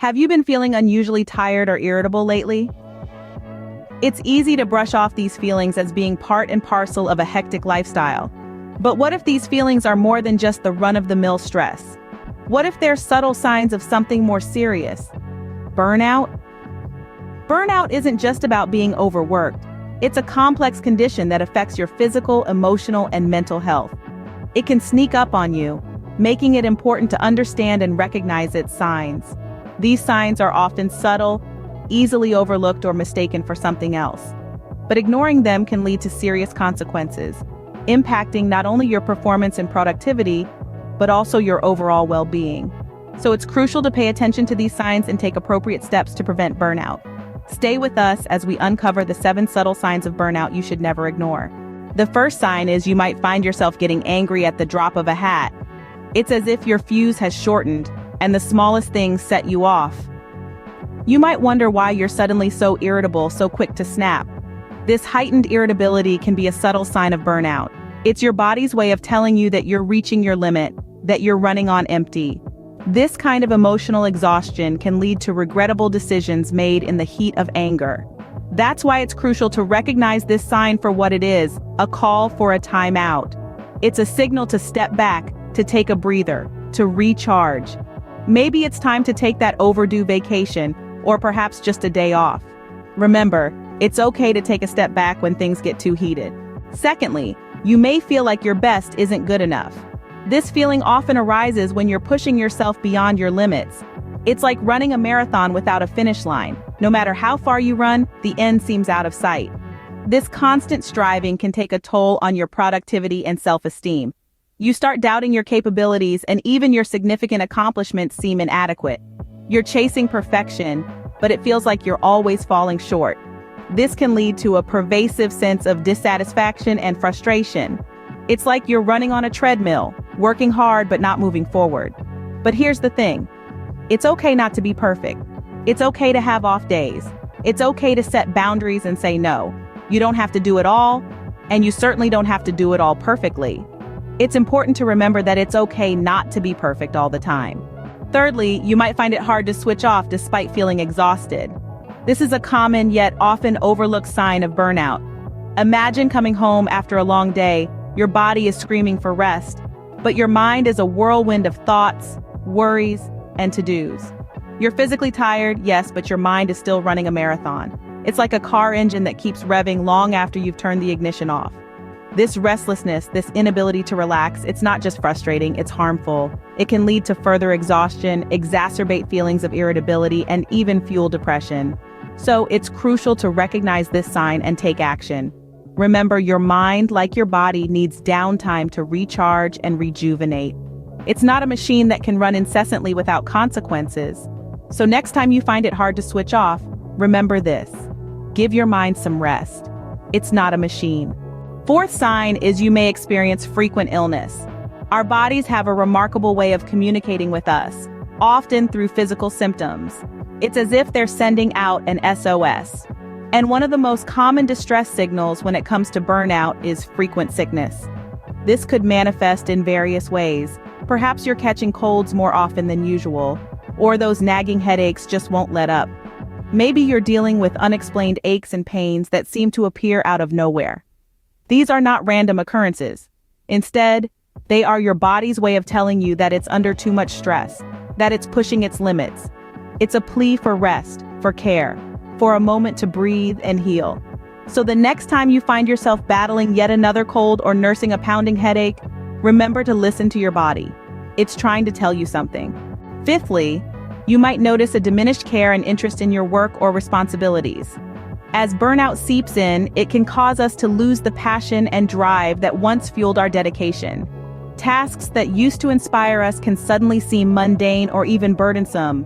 Have you been feeling unusually tired or irritable lately? It's easy to brush off these feelings as being part and parcel of a hectic lifestyle. But what if these feelings are more than just the run-of-the-mill stress? What if they're subtle signs of something more serious? Burnout? Burnout isn't just about being overworked. It's a complex condition that affects your physical, emotional, and mental health. It can sneak up on you, making it important to understand and recognize its signs. These signs are often subtle, easily overlooked or mistaken for something else. But ignoring them can lead to serious consequences, impacting not only your performance and productivity, but also your overall well-being. So it's crucial to pay attention to these signs and take appropriate steps to prevent burnout. Stay with us as we uncover the 7 subtle signs of burnout you should never ignore. The first sign is you might find yourself getting angry at the drop of a hat. It's as if your fuse has shortened, and the smallest things set you off. You might wonder why you're suddenly so irritable, so quick to snap. This heightened irritability can be a subtle sign of burnout. It's your body's way of telling you that you're reaching your limit, that you're running on empty. This kind of emotional exhaustion can lead to regrettable decisions made in the heat of anger. That's why it's crucial to recognize this sign for what it is, a call for a timeout. It's a signal to step back, to take a breather, to recharge. Maybe it's time to take that overdue vacation, or perhaps just a day off. Remember, it's okay to take a step back when things get too heated. Secondly, you may feel like your best isn't good enough. This feeling often arises when you're pushing yourself beyond your limits. It's like running a marathon without a finish line. No matter how far you run, the end seems out of sight. This constant striving can take a toll on your productivity and self-esteem. You start doubting your capabilities, and even your significant accomplishments seem inadequate. You're chasing perfection, but it feels like you're always falling short. This can lead to a pervasive sense of dissatisfaction and frustration. It's like you're running on a treadmill, working hard but not moving forward. But here's the thing. It's okay not to be perfect. It's okay to have off days. It's okay to set boundaries and say no. You don't have to do it all, and you certainly don't have to do it all perfectly. It's important to remember that it's okay not to be perfect all the time. Thirdly, you might find it hard to switch off despite feeling exhausted. This is a common yet often overlooked sign of burnout. Imagine coming home after a long day. Your body is screaming for rest, but your mind is a whirlwind of thoughts, worries, and to-dos. You're physically tired, yes, but your mind is still running a marathon. It's like a car engine that keeps revving long after you've turned the ignition off. This restlessness, this inability to relax, it's not just frustrating, it's harmful. It can lead to further exhaustion, exacerbate feelings of irritability, and even fuel depression. So it's crucial to recognize this sign and take action. Remember, your mind, like your body, needs downtime to recharge and rejuvenate. It's not a machine that can run incessantly without consequences. So next time you find it hard to switch off, remember this. Give your mind some rest. It's not a machine. Fourth sign is you may experience frequent illness. Our bodies have a remarkable way of communicating with us, often through physical symptoms. It's as if they're sending out an SOS. And one of the most common distress signals when it comes to burnout is frequent sickness. This could manifest in various ways. Perhaps you're catching colds more often than usual, or those nagging headaches just won't let up. Maybe you're dealing with unexplained aches and pains that seem to appear out of nowhere. These are not random occurrences. Instead, they are your body's way of telling you that it's under too much stress, that it's pushing its limits. It's a plea for rest, for care, for a moment to breathe and heal. So the next time you find yourself battling yet another cold or nursing a pounding headache, remember to listen to your body. It's trying to tell you something. Fifthly, you might notice a diminished care and interest in your work or responsibilities. As burnout seeps in, it can cause us to lose the passion and drive that once fueled our dedication. Tasks that used to inspire us can suddenly seem mundane or even burdensome.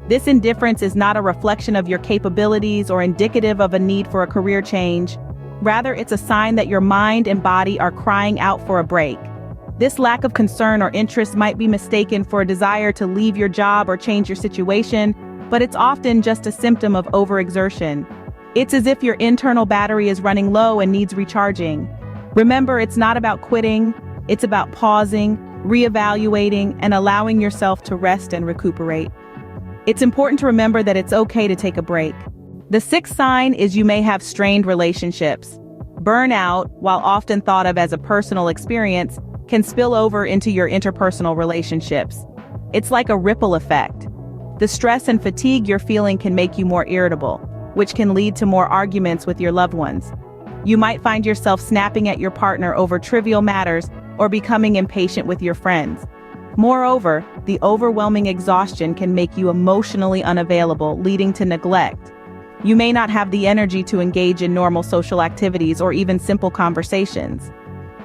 This indifference is not a reflection of your capabilities or indicative of a need for a career change. Rather, it's a sign that your mind and body are crying out for a break. This lack of concern or interest might be mistaken for a desire to leave your job or change your situation, but it's often just a symptom of overexertion. It's as if your internal battery is running low and needs recharging. Remember, it's not about quitting, it's about pausing, reevaluating, and allowing yourself to rest and recuperate. It's important to remember that it's okay to take a break. The sixth sign is you may have strained relationships. Burnout, while often thought of as a personal experience, can spill over into your interpersonal relationships. It's like a ripple effect. The stress and fatigue you're feeling can make you more irritable, which can lead to more arguments with your loved ones. You might find yourself snapping at your partner over trivial matters or becoming impatient with your friends. Moreover, the overwhelming exhaustion can make you emotionally unavailable, leading to neglect. You may not have the energy to engage in normal social activities or even simple conversations.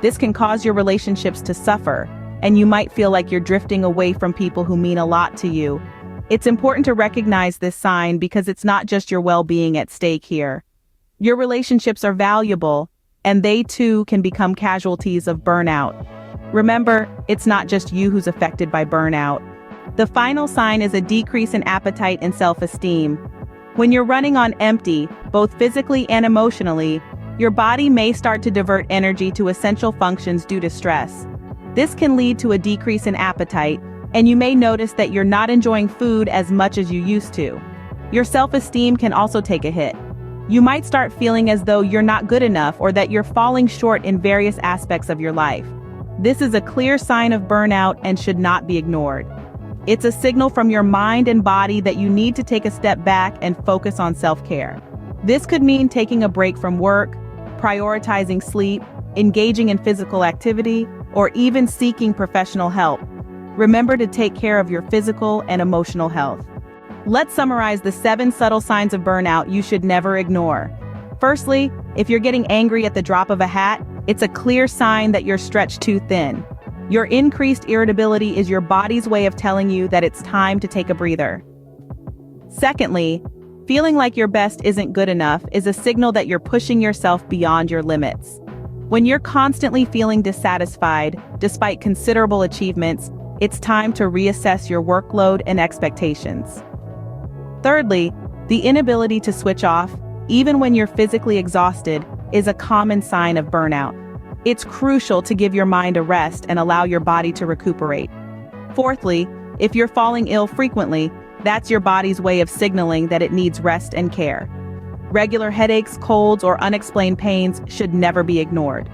This can cause your relationships to suffer, and you might feel like you're drifting away from people who mean a lot to you. It's important to recognize this sign because it's not just your well-being at stake here. Your relationships are valuable, and they too can become casualties of burnout. Remember, it's not just you who's affected by burnout. The final sign is a decrease in appetite and self-esteem. When you're running on empty, both physically and emotionally, your body may start to divert energy to essential functions due to stress. This can lead to a decrease in appetite, and you may notice that you're not enjoying food as much as you used to. Your self-esteem can also take a hit. You might start feeling as though you're not good enough or that you're falling short in various aspects of your life. This is a clear sign of burnout and should not be ignored. It's a signal from your mind and body that you need to take a step back and focus on self-care. This could mean taking a break from work, prioritizing sleep, engaging in physical activity, or even seeking professional help. Remember to take care of your physical and emotional health. Let's summarize the 7 subtle signs of burnout you should never ignore. Firstly, if you're getting angry at the drop of a hat, it's a clear sign that you're stretched too thin. Your increased irritability is your body's way of telling you that it's time to take a breather. Secondly, feeling like your best isn't good enough is a signal that you're pushing yourself beyond your limits. When you're constantly feeling dissatisfied, despite considerable achievements, it's time to reassess your workload and expectations. Thirdly, the inability to switch off, even when you're physically exhausted, is a common sign of burnout. It's crucial to give your mind a rest and allow your body to recuperate. Fourthly, if you're falling ill frequently, that's your body's way of signaling that it needs rest and care. Regular headaches, colds, or unexplained pains should never be ignored.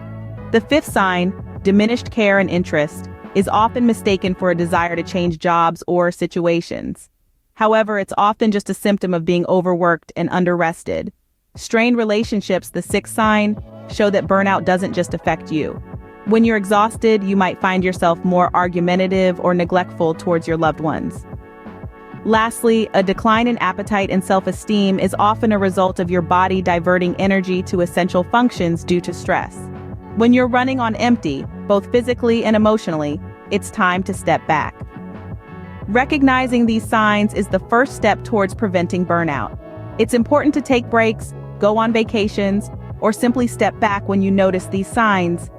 The fifth sign, diminished care and interest, is often mistaken for a desire to change jobs or situations. However, it's often just a symptom of being overworked and underrested. Strained relationships, the sixth sign, show that burnout doesn't just affect you. When you're exhausted, you might find yourself more argumentative or neglectful towards your loved ones. Lastly, a decline in appetite and self-esteem is often a result of your body diverting energy to essential functions due to stress. When you're running on empty, both physically and emotionally, it's time to step back. Recognizing these signs is the first step towards preventing burnout. It's important to take breaks, go on vacations, or simply step back when you notice these signs.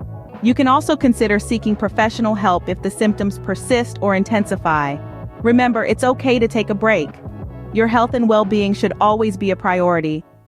You can also consider seeking professional help if the symptoms persist or intensify. Remember, it's okay to take a break. Your health and well-being should always be a priority,